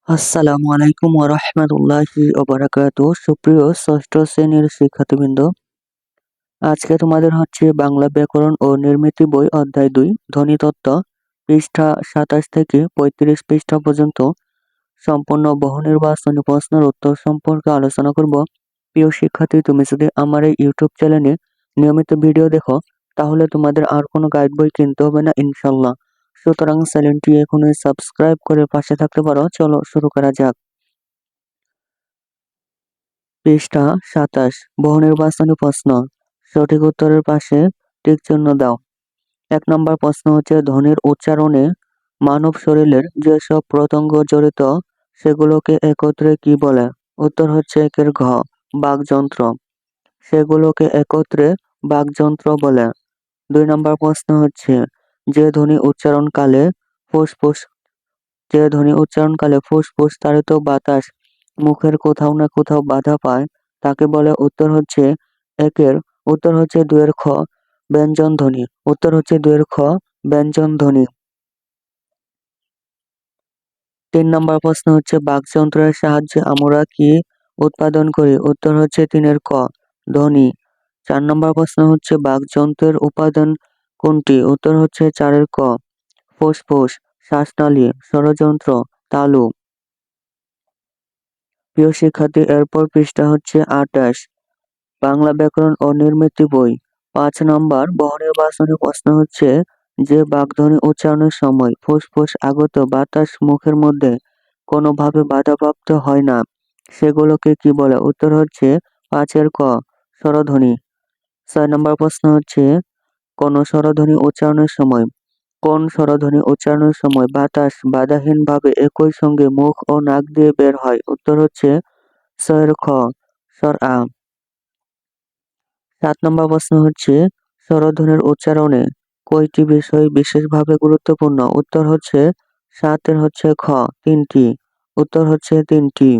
আসসালামু আলাইকুম ওয়া রাহমাতুল্লাহি ওয়া বারাকাতুহু। সুপ্রিয় ষষ্ঠ শ্রেণীর শিক্ষার্থীবৃন্দ, আজকে তোমাদের হচ্ছে বাংলা ব্যাকরণ ও নির্মিতি বই অধ্যায় ২ ধ্বনিতত্ত্ব পৃষ্ঠা ২৭ থেকে ৩৫ পৃষ্ঠা পর্যন্ত সম্পূর্ণ বহুনির্বাচনী প্রশ্নের উত্তর সম্পর্কে আলোচনা করব। প্রিয় শিক্ষার্থী, তুমি যদি আমার এই ইউটিউব চ্যানেলে নিয়মিত ভিডিও দেখো তাহলে তোমাদের আর কোনো গাইড বই কিনতে হবে না ইনশাল্লাহ। সুতরাং চ্যানেলটি এখনই সাবস্ক্রাইব করে পাশে থাকতে পারো। চলো শুরু করা যাক। পৃষ্ঠা ২৭ বহুনির্বাচনী প্রশ্ন। সঠিক উত্তরের পাশে টিক চিহ্ন দাও। ১ নম্বর প্রশ্ন হচ্ছে, ধ্বনির উচ্চারণে মানব শরীরের যেসব প্রত্যঙ্গ জড়িত সেগুলোকে একত্রে কি বলে? উত্তর হচ্ছে একের ঘ বাকযন্ত্র। সেগুলোকে একত্রে বাকযন্ত্র বলে। ২ নম্বর প্রশ্ন হচ্ছে, যে ধ্বনি উচ্চারণকালে ফুসফুস ফুসফুস তাড়িত বাতাস মুখের কোথাও না কোথাও বাধা পায় তাকে বলে? উত্তর হচ্ছে ২ এর খ ব্যঞ্জন ধ্বনি। উত্তর হচ্ছে ২ এর খ ব্যঞ্জন ধ্বনি। ৩ নম্বর প্রশ্ন হচ্ছে, বাকযন্ত্রের সাহায্যে আমরা কি উৎপাদন করি? উত্তর হচ্ছে ৩ এর ক ধ্বনি। ৪ নম্বর প্রশ্ন হচ্ছে, বাকযন্ত্রের উপাদান কোনটি? উত্তর হচ্ছে ৪ এর ক ফুসফুস, শ্বাসনালী, স্বরযন্ত্র, তালু। প্রিয় শিক্ষার্থী, এরপর পৃষ্ঠা হচ্ছে ২৮ বাংলা ব্যাকরণ ও নির্মিতি বই। ৫ নম্বর বহুনির্বাচনী প্রশ্ন হচ্ছে, যে বাকধ্বনি উচ্চারণের সময় ফুসফুস আগত বাতাস মুখের মধ্যে কোনোভাবে বাধাপ্রাপ্ত হয় না সেগুলোকে কি বলে? উত্তর হচ্ছে ৫ এর ক স্বরধ্বনি। ৬ নম্বর প্রশ্ন হচ্ছে, কোন স্বরধ্বনি উচ্চারণের সময় বাতাস বাধাহীনভাবে একই সঙ্গে মুখ ও নাক দিয়ে বের হয়? উত্তর হচ্ছে ৬ এর খ স্বর আ। ৭ নম্বর প্রশ্ন হচ্ছে, স্বরধ্বনির উচ্চারণে কয়টি বিষয় বিশেষভাবে গুরুত্বপূর্ণ? উত্তর হচ্ছে ৭ এর হচ্ছে খ ৩টি। উত্তর হচ্ছে ৩টি।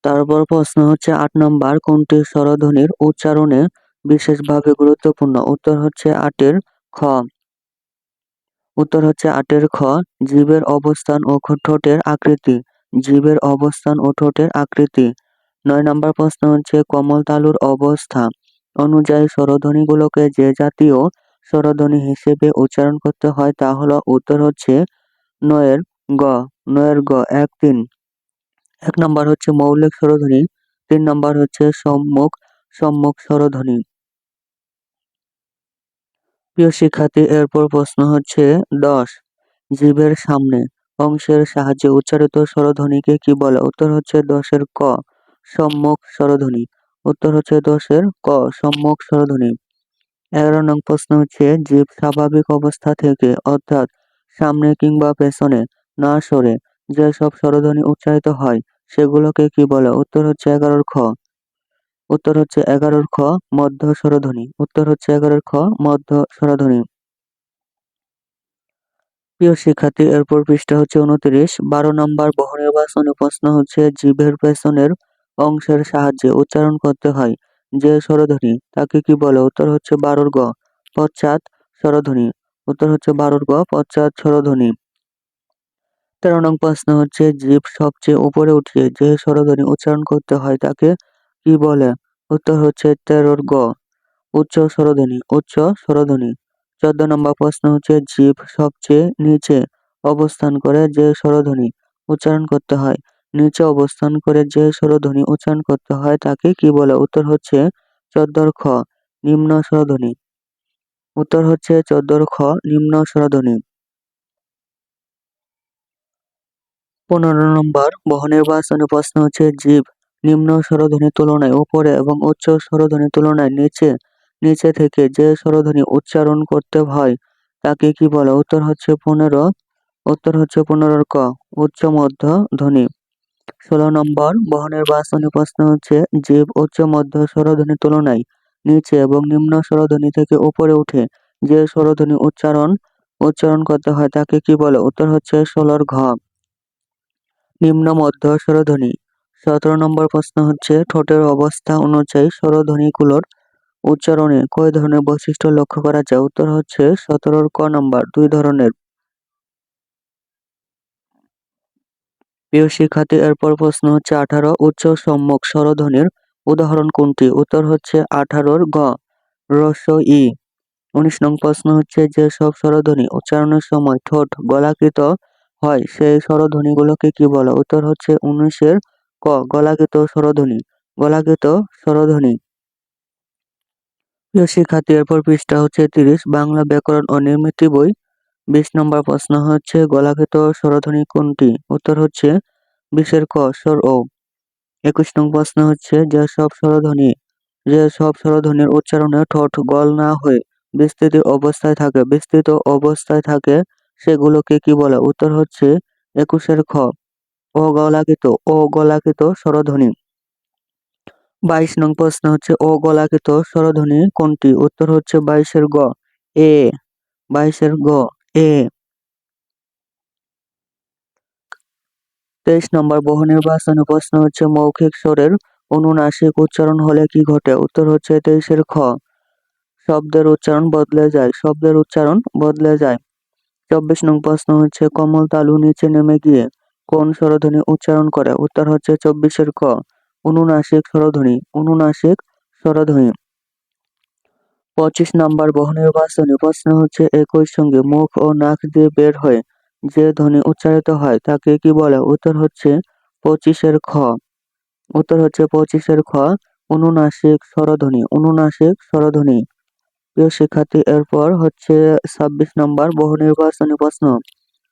তারপর প্রশ্ন হচ্ছে ৮ নম্বর, কোনটি স্বরধ্বনির উচ্চারণে বিশেষভাবে গুরুত্বপূর্ণ? উত্তর হচ্ছে ৮ এর খ। উত্তর হচ্ছে ৮ এর খ জিভের অবস্থান ও ঠোঁটের আকৃতি। জিভের অবস্থান ও ঠোঁটের আকৃতি। ৯ নম্বর প্রশ্ন হচ্ছে, কোমল তালুর অবস্থা অনুযায়ী স্বরধ্বনিগুলোকে যে জাতীয় স্বরধ্বনি হিসেবে উচ্চারণ করতে হয় তা হলো? উত্তর হচ্ছে ৯ এর গ ৯ এর গ ১ ৩। ১ নম্বর হচ্ছে মৌলিক স্বরধ্বনি, ৩ নম্বর হচ্ছে সম্মুখ স্বরধ্বনি। প্রিয় শিক্ষার্থী, এরপর প্রশ্ন হচ্ছে ১০ জিভের সামনে অংশের সাহায্যে উচ্চারিত স্বরধ্বনিকে কি বলে? উত্তর হচ্ছে ১০ এর ক সম্মুখ স্বরধ্বনি। উত্তর হচ্ছে ১০ এর ক সম্মুখ স্বরধ্বনি। ১১ নং প্রশ্ন হচ্ছে, জিভ স্বাভাবিক অবস্থা থেকে অর্থাৎ সামনে কিংবা পেছনে না সরে যেসব স্বরধ্বনি উচ্চারিত হয় সেগুলোকে কি বলে? উত্তর হচ্ছে ১১ খ মধ্য স্বরধ্বনি। উত্তর হচ্ছে ১১ খ মধ্য স্বরধ্বনি। প্রিয় শিক্ষার্থী, এরপর পৃষ্ঠা হচ্ছে ২৯ ১২ নম্বর বহুনির্বাচনী প্রশ্ন হচ্ছে, জিভের পেছনের অংশের সাহায্যে উচ্চারণ করতে হয় যে স্বরধ্বনি তাকে কি বলে? উত্তর হচ্ছে ১২ গ পশ্চাৎ স্বরধ্বনি। উত্তর হচ্ছে ১২ গ পশ্চাৎ স্বরধ্বনি। ১৩ নং প্রশ্ন হচ্ছে, জিভ সবচেয়ে উপরে উঠিয়ে যে স্বরধ্বনি উচ্চারণ করতে হয় তাকে কি বলে? উত্তর হচ্ছে ১৩ গ উচ্চ স্বরধ্বনি। ১৪ নম্বর প্রশ্ন হচ্ছে, জিভ সবচেয়ে নিচে অবস্থান করে যে স্বরধ্বনি উচ্চারণ করতে হয় তাকে কি বলে? উত্তর হচ্ছে ১৪ খ নিম্ন স্বরধ্বনি। উত্তর হচ্ছে ১৪ খ নিম্ন স্বরধ্বনি। ১৫ নম্বর বহুনির্বাচনী প্রশ্ন হচ্ছে, জীব নিম্ন স্বরধ্বনির তুলনায় উপরে এবং উচ্চ স্বরধ্বনির তুলনায় নিচে থেকে যে স্বরধ্বনি উচ্চারণ করতে হয় তাকে কি বলে? উত্তর হচ্ছে ১৫ ক উচ্চ মধ্য ধ্বনি। ১৬ নম্বর বহুনির্বাচনী প্রশ্ন হচ্ছে, জীব উচ্চ মধ্য স্বরধ্বনির তুলনায় নিচে এবং নিম্ন স্বরধ্বনি থেকে উপরে উঠে যে স্বরধ্বনি উচ্চারণ করতে হয় তাকে কি বলে? উত্তর হচ্ছে ১৬ ঘ নিম্ন মধ্য স্বরধ্বনি। ১৭ নম্বর প্রশ্ন হচ্ছে, ঠোঁটের অবস্থা অনুযায়ী স্বরধ্বনিগুলোর উচ্চারণে কয় ধরনের বৈশিষ্ট্য লক্ষ্য করা যায়? উত্তর হচ্ছে ১৭ ক নম্বর ২ ধরনের। প্রিয় শিক্ষার্থী, এরপর প্রশ্ন হচ্ছে 18 উচ্চ সম্মুখ স্বরধ্বনির উদাহরণ কোনটি? উত্তর হচ্ছে 18 গ হ্রস্ব ই। 19 নং প্রশ্ন হচ্ছে যেসব স্বরধ্বনি উচ্চারণের সময় ঠোঁট গলাকৃত হয় সেই স্বরধ্বনিগুলোকে কি বলে? উত্তর হচ্ছে 19 ক গলাকৃত স্বরধ্বনি। গলাকৃত স্বরধ্বনি। প্রিয় শিক্ষার্থী, এরপর পৃষ্ঠা হচ্ছে 30 বাংলা ব্যাকরণ ও নির্মিতি বই। 20 নম্বর প্রশ্ন হচ্ছে গলাকৃত স্বরধ্বনি কোনটি? উত্তর হচ্ছে 20 ক স্বর ও। 21 নং প্রশ্ন হচ্ছে যেসব স্বরধ্বনির উচ্চারণে ঠোঁট গোল না হয়ে বিস্তৃত অবস্থায় থাকে সেগুলোকে কি বলে? উত্তর হচ্ছে 21 খ অগলাকৃত স্বরধ্বনি। 22 নং প্রশ্ন হচ্ছে অগলাকৃত স্বরধ্বনি কোনটি? উত্তর হচ্ছে 22 গ এ। 22 গ এ। 23 নম্বর বহু নির্বাচনী প্রশ্ন হচ্ছে মৌখিক স্বরের অনুনাসিক উচ্চারণ হলে কি ঘটে? উত্তর হচ্ছে 23 খ শব্দের উচ্চারণ বদলে যায়। 24 নং প্রশ্ন হচ্ছে কমল তালু নিচে নেমে গিয়ে কোন স্বরধ্বনি উচ্চারণ করে? উত্তর হচ্ছে 24 ক অনুনাসিক স্বরধ্বনি। 25 নম্বর বহু নির্বাচনী প্রশ্ন হচ্ছে একই সঙ্গে মুখ ও নাক দিয়ে বের হয়ে যে ধ্বনি উচ্চারিত হয় তাকে কি বলে? উত্তর হচ্ছে 25 খ অনুনাসিক স্বরধ্বনি। প্রিয় শিক্ষার্থী, এরপর হচ্ছে 26 নম্বর বহু নির্বাচনী প্রশ্ন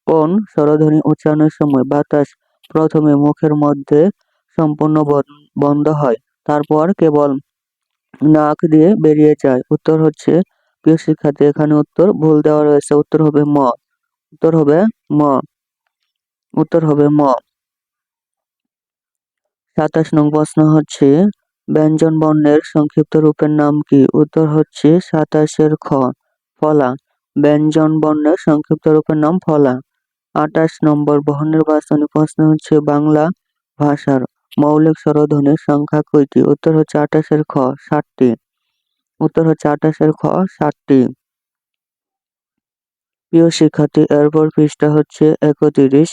কোন স্বরধ্বনি উচ্চারণের সময় বাতাস প্রথমে মুখের মধ্যে সম্পূর্ণ বন্ধ হয় তারপর কেবল নাক দিয়ে বেরিয়ে যায়? উত্তর হচ্ছে, প্রিয় শিক্ষার্থী, এখানে উত্তর ভুল দেওয়া রয়েছে। উত্তর হবে ম। উত্তর হবে ম। উত্তর হবে ম। 27 নং প্রশ্ন হচ্ছে ব্যঞ্জন বর্ণের সংক্ষিপ্ত রূপের নাম কি? উত্তর হচ্ছে 27 খ ফলা। ব্যঞ্জন বর্ণের সংক্ষিপ্ত রূপের নাম ফলা। 28 নম্বর বহু নির্বাচনী প্রশ্ন হচ্ছে বাংলা ভাষার মৌলিক স্বরধ্বনির সংখ্যা কয়টি? উত্তর হচ্ছে 28 খ 7টি। উত্তর হচ্ছে 28 খ 7টি। প্রিয় শিক্ষার্থী, এরপর পৃষ্ঠা হচ্ছে 31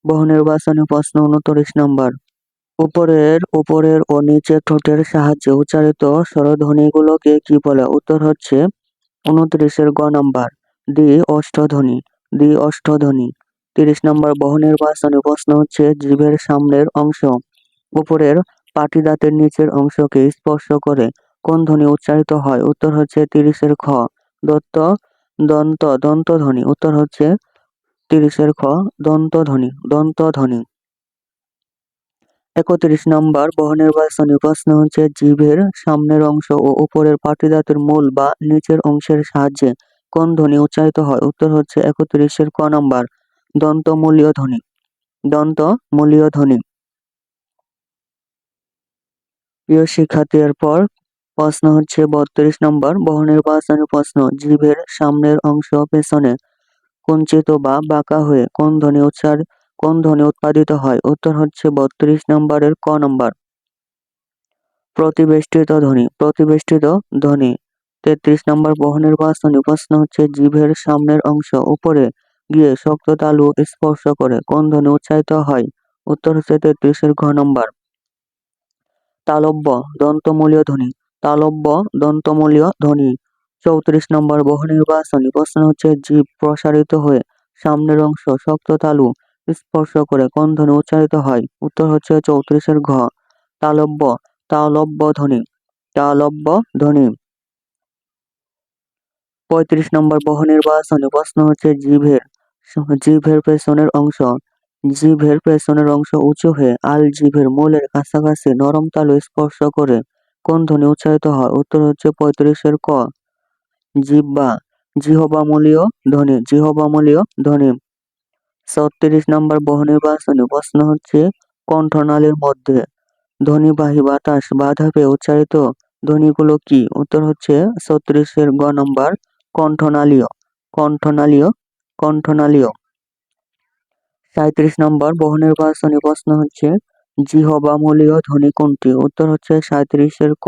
বহু নির্বাচনী প্রশ্ন 29 নম্বর উপরের ও নিচের ঠোঁটের সাহায্যে উচ্চারিত স্বরধ্বনিগুলোকে কি বলে? উত্তর হচ্ছে 29 গ নাম্বার দ্বি অষ্টধ্বনি। 30 নম্বর বহু নির্বাচনী প্রশ্ন হচ্ছে জিভের সামনের অংশ উপরের পাটি দাঁতের নিচের অংশকে স্পর্শ করে কোন ধ্বনি উচ্চারিত হয়? উত্তর হচ্ছে 30 খ দন্তধ্বনি। উত্তর হচ্ছে 30 খ দন্তধ্বনি। 31 নম্বর বহু নির্বাচনী প্রশ্ন হচ্ছে জিভের সামনের অংশ ও উপরের পাটি দাঁতের মূল বা নিচের অংশের সাহায্যে কোন ধ্বনি উচ্চারিত হয়? উত্তর হচ্ছে 31 ক নাম্বার দন্তমূলীয় ধ্বনি। প্রিয় শিক্ষার্থী, এরপর প্রশ্ন হচ্ছে 32 নম্বর বহু নির্বাচনী প্রশ্ন জিভের সামনের অংশ পেছনে কুঞ্চিত বা বাঁকা হয়ে কোন ধ্বনি উৎপাদিত হয়? উত্তর হচ্ছে 32 নম্বরের ক নাম্বার প্রতিবেষ্টিত ধ্বনি। 33 নম্বর বহু নির্বাচনী প্রশ্ন হচ্ছে জিভের সামনের অংশ উপরে গিয়ে শক্ত তালু স্পর্শ করে কোন ধ্বনি উচ্চারিত হয়? উত্তর হচ্ছে 33 ঘ নম্বর তালব্য দন্তমূলীয় ধ্বনি। 34 নম্বর বহু নির্বাচনী প্রশ্ন হচ্ছে জিভ প্রসারিত হয়ে সামনের অংশ শক্ত তালু স্পর্শ করে কোন ধ্বনি উচ্চারিত হয়? উত্তর হচ্ছে 34 ঘ তালব্য ধ্বনি। 35 নম্বর বহু নির্বাচনী প্রশ্ন হচ্ছে জিভের পেছনের অংশ উঁচু হয়ে জিভের মূলের কাছাকাছি নরম তালু স্পর্শ করে কোন ধ্বনি উচ্চারিত হয়? উত্তর হচ্ছে 35 ক জিহ্বামূলীয় ধ্বনি। 36 নম্বর বহু নির্বাচনী প্রশ্ন হচ্ছে কণ্ঠনালীর মধ্যে ধ্বনিবাহী বাতাস বাধা পেয়ে উচ্চারিত ধ্বনিগুলো কি? উত্তর হচ্ছে 36 গ নম্বর কণ্ঠনালীয়। 37 নম্বর বহু নির্বাচনী প্রশ্ন হচ্ছে জিহ্বামূলীয় ধ্বনি কোনটি? উত্তর হচ্ছে 37 ক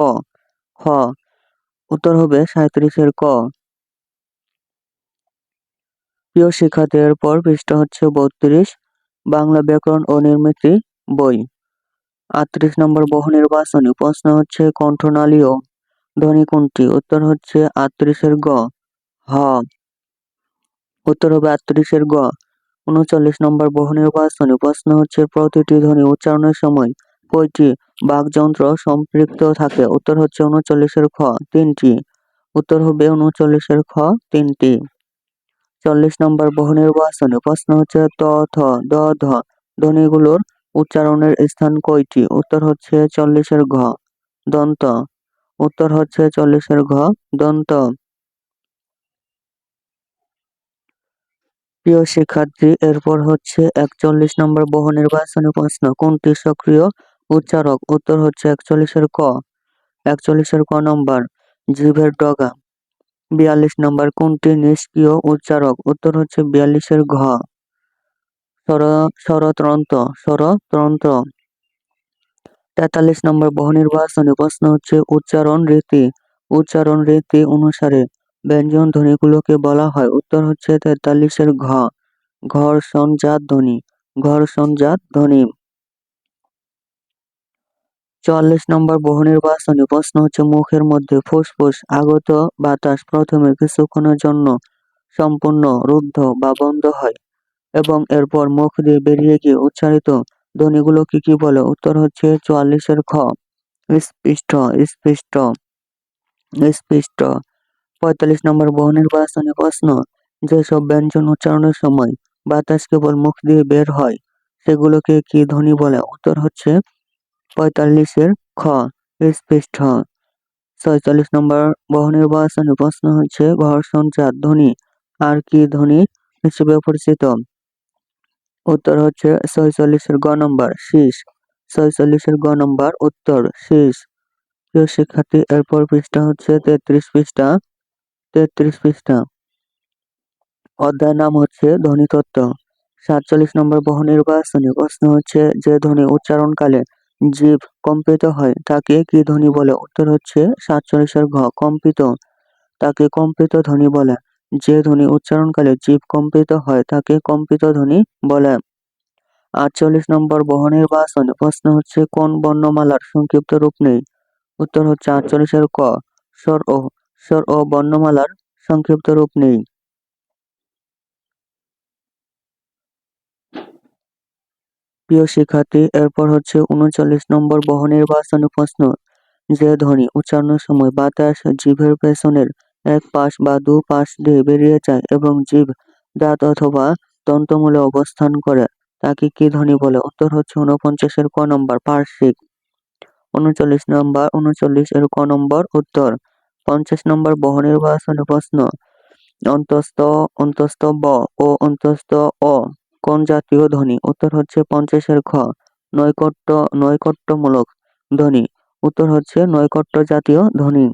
খ। উত্তর হবে 37 ক। প্রিয় শিক্ষার্থীর পর পৃষ্ঠা হচ্ছে 32 বাংলা ব্যাকরণ ও নির্মিতি বই। 38 নম্বর বহুনির্বাচনী প্রশ্ন হচ্ছে কণ্ঠনালীয় ধ্বনি কোনটি? উত্তর হচ্ছে 38-এর গ, হ। উত্তর হবে 38-এর গ। 39 নম্বর বহুনির্বাচনী প্রশ্ন হচ্ছে প্রতিটি ধ্বনি উচ্চারণের সময় কয়টি বাকযন্ত্র সম্পৃক্ত থাকে? উত্তর হচ্ছে 39-এর খ, 3টি। উত্তর হবে 39-এর খ, 3টি। 40 নম্বর বহুনির্বাচনী প্রশ্ন হচ্ছে ত, থ, দ, ধ ধ্বনিগুলোর উচ্চারণের স্থান কয়টি? উত্তর হচ্ছে 40-এর ঘ, দন্ত। উত্তর হচ্ছে 40-এর ঘ, দন্ত। প্রিয় শিক্ষার্থী, এরপর হচ্ছে 41 নম্বর বহুনির্বাচনী প্রশ্ন কোনটি সক্রিয় উচ্চারক? উত্তর হচ্ছে 41-এর ক, 41-এর ক নম্বর জিভের ডগা। 42 নম্বর কোনটি নিষ্ক্রিয় উচ্চারক? উত্তর হচ্ছে 42-এর ঘ, স্বরতন্ত্র, স্বরতন্ত্র। 43 নম্বর বহুনির্বাচনী প্রশ্ন হচ্ছে উচ্চারণ রীতি। উচ্চারণ রীতি অনুসারে ব্যঞ্জন ধ্বনিগুলোকে বলা হয়। উত্তর হচ্ছে 43-এর ঘ, ঘর্ষণজাত ধ্বনি, ঘর্ষণজাত ধ্বনি। 44 নম্বর বহুনির্বাচনী প্রশ্ন হচ্ছে মুখের মধ্যে ফুসফুস আগত বাতাস প্রথমে কিছুক্ষণের জন্য সম্পূর্ণ রুদ্ধ বা বন্ধ হয় এবং এরপর মুখ দিয়ে বেরিয়ে গিয়ে উচ্চারিত ধ্বনিগুলোকে কি বলে? উত্তর হচ্ছে 44-এর খ, স্পষ্ট, স্পষ্ট, স্পষ্ট। 45 নম্বর বহুনির্বাচনী প্রশ্ন যেসব ব্যঞ্জন উচ্চারণের সময় বাতাস কেবল মুখ দিয়ে বের হয় সেগুলোকে কি ধ্বনি বলে? উত্তর হচ্ছে 45-এর খ, স্পষ্ট। 46 নম্বর বহুনির্বাচনী প্রশ্ন হচ্ছে ঘর্ষণজাত ধ্বনি আর কি ধ্বনি হিসেবে পরিচিত? উত্তর হচ্ছে 46-এর গ নম্বর শীষ, 46-এর গ নম্বর উত্তর শীষ। প্রিয় শিক্ষার্থী, এরপর পৃষ্ঠা হচ্ছে 33 পৃষ্ঠা, 33 পৃষ্ঠা। অধ্যায়ের নাম হচ্ছে ধ্বনিতত্ত্ব। 47 নম্বর বহুনির্বাচনী প্রশ্ন হচ্ছে যে ধ্বনি উচ্চারণকালে জিভ কম্পিত হয় তাকে কি ধ্বনি বলে? উত্তর হচ্ছে 47-এর ঘ, কম্পিত, তাকে কম্পিত ধ্বনি বলে। যে ধ্বনি উচ্চারণকালে জিভ কম্পিত হয় তাকে কম্পিত ধ্বনি বলে। 48 নম্বর বহুনির্বাচনী প্রশ্ন হচ্ছে কোন বর্ণমালার সংক্ষিপ্ত রূপ নেই? উত্তর হচ্ছে 48-এর ক, স্বর ও। স্বর ও বর্ণমালার সংক্ষিপ্ত রূপ নেই। প্রিয় শিক্ষার্থী, এরপর হচ্ছে 39 নম্বর বহুনির্বাচনী প্রশ্ন যে ধ্বনি উচ্চারণের সময় বাতাস জিভের পেছনের এক পাশ বা দু পাশ দিয়ে বেরিয়ে যায় এবং জিভ দাঁত অথবা দন্তমূলে অবস্থান করে তাকে কি ধ্বনি বলে? উত্তর হচ্ছে 49-এর ক নম্বর পার্শ্বিক। 39-এর ক নম্বর উত্তর। 50 নম্বর বহুনির্বাচনী প্রশ্ন অন্তস্থ, অন্তস্থ ব ও অন্তস্থ অ কোন জাতীয় ধ্বনি? উত্তর হচ্ছে 50-এর খ, নৈকট্য, নৈকট্যমূলক ধ্বনি। উত্তর হচ্ছে নৈকট্য জাতীয় ধ্বনি।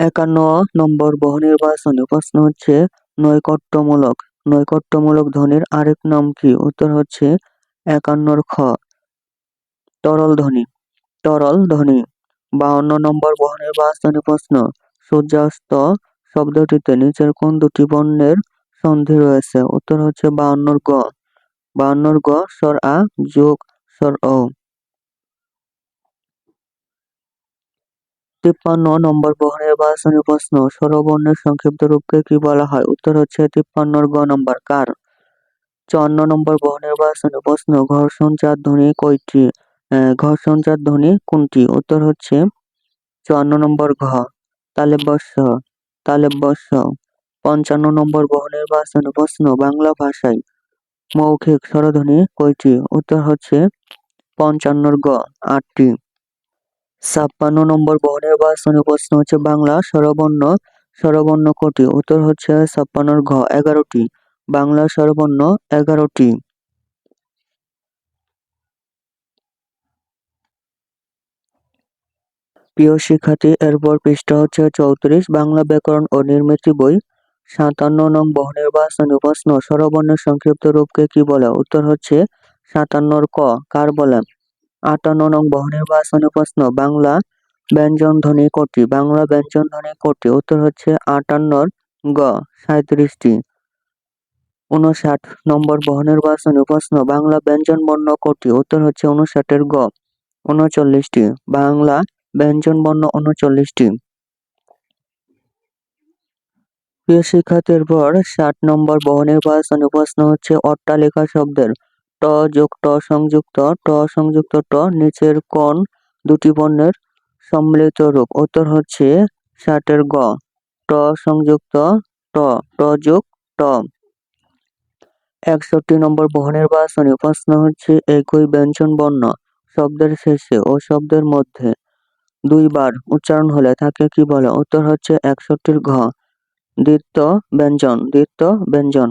51 নম্বর বহুনির্বাচনী প্রশ্ন হচ্ছে নৈকট্যমূলক, নৈকট্যমূলক ধ্বনির আরেক নাম কি? উত্তর হচ্ছে 51-র খ, তরল ধ্বনি, তরল ধ্বনি। 52 নম্বর বহুনির্বাচনী প্রশ্ন সূর্যাস্ত শব্দটিতে নিচের কোন দুটি বর্ণের সন্ধি রয়েছে? উত্তর হচ্ছে 52-র গ, 52-র গ, স্বর আ যোগ স্বর ও। 53 নম্বর বহুনির্বাচনী প্রশ্ন স্বরবর্ণের সংক্ষিপ্ত রূপকে কি বলা হয়? উত্তর হচ্ছে 53-র গ নম্বর কার। 54 নম্বর বহুনির্বাচনী প্রশ্ন ঘর্ষণজাত ধ্বনি কয়টি? ঘর্ষণজাত ধ্বনি কোনটি? উত্তর হচ্ছে 54 নম্বর ঘ, তালব্যস্য, তালব্যস্য। 55 নম্বর বহুনির্বাচনী প্রশ্ন বাংলা ভাষায় মৌখিক স্বরধ্বনি কয়টি? উত্তর হচ্ছে 55-র গ, 8টি। 56 নম্বর বহুনির্বাচনী প্রশ্ন হচ্ছে বাংলা স্বরবর্ণ, স্বরবর্ণ কটি? উত্তর হচ্ছে 56-র ঘ, 11টি। বাংলা স্বরবর্ণ 11টি। প্রিয় শিক্ষার্থী, এরপর পৃষ্ঠা হচ্ছে 34 বাংলা ব্যাকরণ ও নির্মিতি বই। 57 নং বহুনির্বাচনী প্রশ্ন স্বরবর্ণের সংক্ষিপ্ত রূপকে কি বলে? উত্তর হচ্ছে 57-র ক, কার বলে। 58 নং বহুনির্বাচনী প্রশ্ন বাংলা ব্যঞ্জন ধ্বনি কটি? বাংলা ব্যঞ্জন ধ্বনি কটি? উত্তর হচ্ছে 58-র গ, 37টি। 59 নম্বর বহুনির্বাচনী প্রশ্ন, বাংলা ব্যঞ্জন বর্ণ কটি? উত্তর হচ্ছে 59 গ, 39টি। বাংলা ব্যঞ্জন বর্ণ 39টি। প্রিয় শিক্ষার্থীর পর 60 নম্বর বহুনির্বাচনী প্রশ্ন হচ্ছে অট্টালিকা শব্দের ট যোগ ট সংযুক্ত ট নিচের কোন দুটি বর্ণের সম্মিলিত রূপ? উত্তর হচ্ছে 60 গ, ট সংযুক্ত ট, ট যোগ ট। 61 নম্বর বহুনির্বাচনী প্রশ্ন হচ্ছে একই ব্যঞ্জন বর্ণ শব্দের শেষে ও শব্দের মধ্যে দুইবার উচ্চারণ হলে তাকে কি বলে? উত্তর হচ্ছে 61 ঘ, দ্বিত্ব ব্যঞ্জন, দ্বিত্ব ব্যঞ্জন।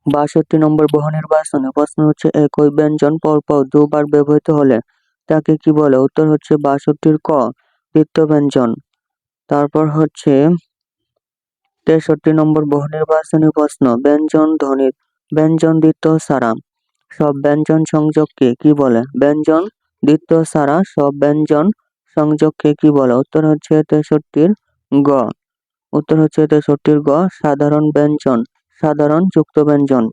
62 নম্বর বহুনির্বাচনী প্রশ্ন হচ্ছে একই ব্যঞ্জন পরপর দুবার ব্যবহৃত হলে তাকে কি বলে? উত্তর হচ্ছে 62 ক, দ্বিত্ব ব্যঞ্জন। তারপর হচ্ছে 63 নম্বর বহুনির্বাচনী প্রশ্ন, ব্যঞ্জন ধ্বনির ব্যঞ্জন দ্বিত্ব ছাড়া সব ব্যঞ্জন সংযোগকে কি বলে? ব্যঞ্জন দ্বিত্ব ছাড়া সব ব্যঞ্জন সংযোগকে কি বলে? উত্তর হচ্ছে 63 গ, উত্তর হচ্ছে 63 গ, সাধারণ ব্যঞ্জন, সাধারণ যুক্ত ব্যঞ্জন।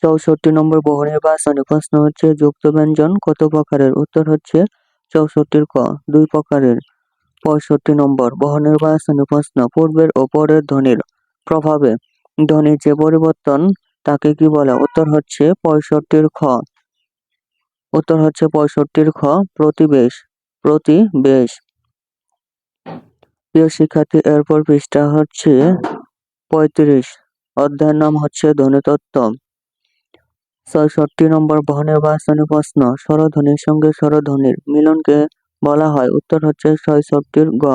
64 নম্বর বহুনির্বাচনী প্রশ্ন হচ্ছে যুক্ত ব্যঞ্জন কত প্রকারের? উত্তর হচ্ছে 64 ক, 2 প্রকারের। 65 নম্বর বহুনির্বাচনী প্রশ্ন, পূর্বের ও পরের ধ্বনির প্রভাবে ধ্বনির যে পরিবর্তন তাকে কি বলে? উত্তর হচ্ছে 65 খ, উত্তর হচ্ছে 65 খ, প্রতিবেশ, প্রতিবেশ। প্রিয় শিক্ষার্থী, এরপর পৃষ্ঠা হচ্ছে 35, অধ্যায়ের নাম হচ্ছে ধ্বনিতত্ত্ব। 66 নম্বর বহুনির্বাচনী প্রশ্ন, স্বরধ্বনির সঙ্গে স্বরধ্বনির মিলনকে বলা হয়? উত্তর হচ্ছে 66 গ,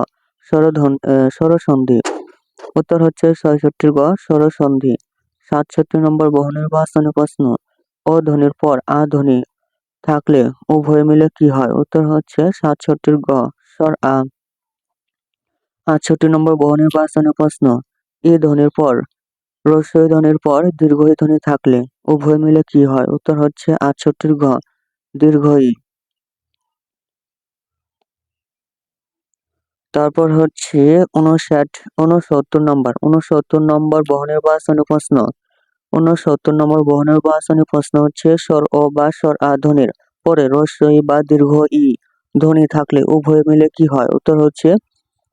স্বরসন্ধি, উত্তর হচ্ছে 66 গ, স্বরসন্ধি। 67 নম্বর বহুনির্বাচনী প্রশ্ন, অ ধ্বনির পর আ ধ্বনি থাকলে উভয় মিলে কি হয়? উত্তর হচ্ছে 67 গ, স্বর আ। 68 নম্বর বহুনির্বাচনী প্রশ্ন, ই ধ্বনির পর রস্বই ধ্বনির পর দীর্ঘই ধ্বনি থাকলে উভয় মিলে কি হয়? উত্তর হচ্ছে 68 ঘ, দীর্ঘই। তারপর হচ্ছে 69 নম্বর বহুনির্বাচনী প্রশ্ন, 69 নম্বর বহুনির্বাচনী প্রশ্ন হচ্ছে স্বর ও বা স্বর আ ধ্বনির পরে রস্বই বা দীর্ঘ ই ধ্বনি থাকলে উভয় মিলে কি হয়? উত্তর হচ্ছে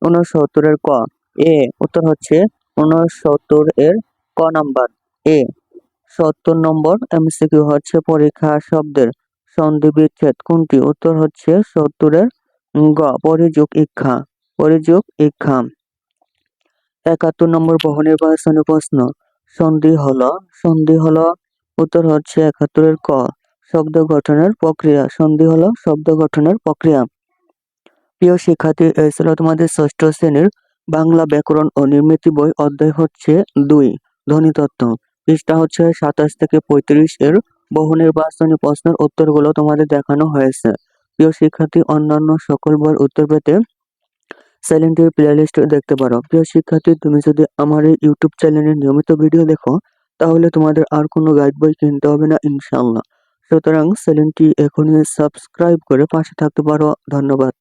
69 ক, এ, উত্তর হচ্ছে 69 এর ক নাম্বার, এ। 70 নম্বর এমসিকিউ হচ্ছে পরীক্ষা শব্দের সন্ধি বিচ্ছেদ কোনটি? উত্তর হচ্ছে 70 গ, পরিযোগ ইক্ষা, পরিযোগ ইক্ষা। 71 নম্বর বহুনির্বাচনী প্রশ্ন, সন্ধি হলো, উত্তর হচ্ছে 71 ক, শব্দ গঠনের প্রক্রিয়া, সন্ধি হলো শব্দ গঠনের প্রক্রিয়া। প্রিয় শিক্ষার্থী, এই ছিল তোমাদের 6ষ্ঠ শ্রেণীর বাংলা ব্যাকরণ ও নির্মিতি বই, অধ্যায় হচ্ছে 2, ধ্বনিতত্ত্ব। পৃষ্ঠা হচ্ছে 27 থেকে 35 এর বহুনির্বাচনী প্রশ্নের উত্তরগুলো তোমাদের দেখানো হয়েছে। প্রিয় শিক্ষার্থী, অন্যান্য সকল বইয়ের উত্তর পেতে চ্যানেলটির প্লেলিস্ট দেখতে পারো। প্রিয় শিক্ষার্থী, তুমি যদি আমার এই ইউটিউব চ্যানেলে নিয়মিত ভিডিও দেখো তাহলে তোমাদের আর কোনো গাইড বই কিনতে হবে না ইনশাআল্লাহ। সুতরাং চ্যানেলটি এখনই সাবস্ক্রাইব করে পাশে থাকতে পারো। ধন্যবাদ।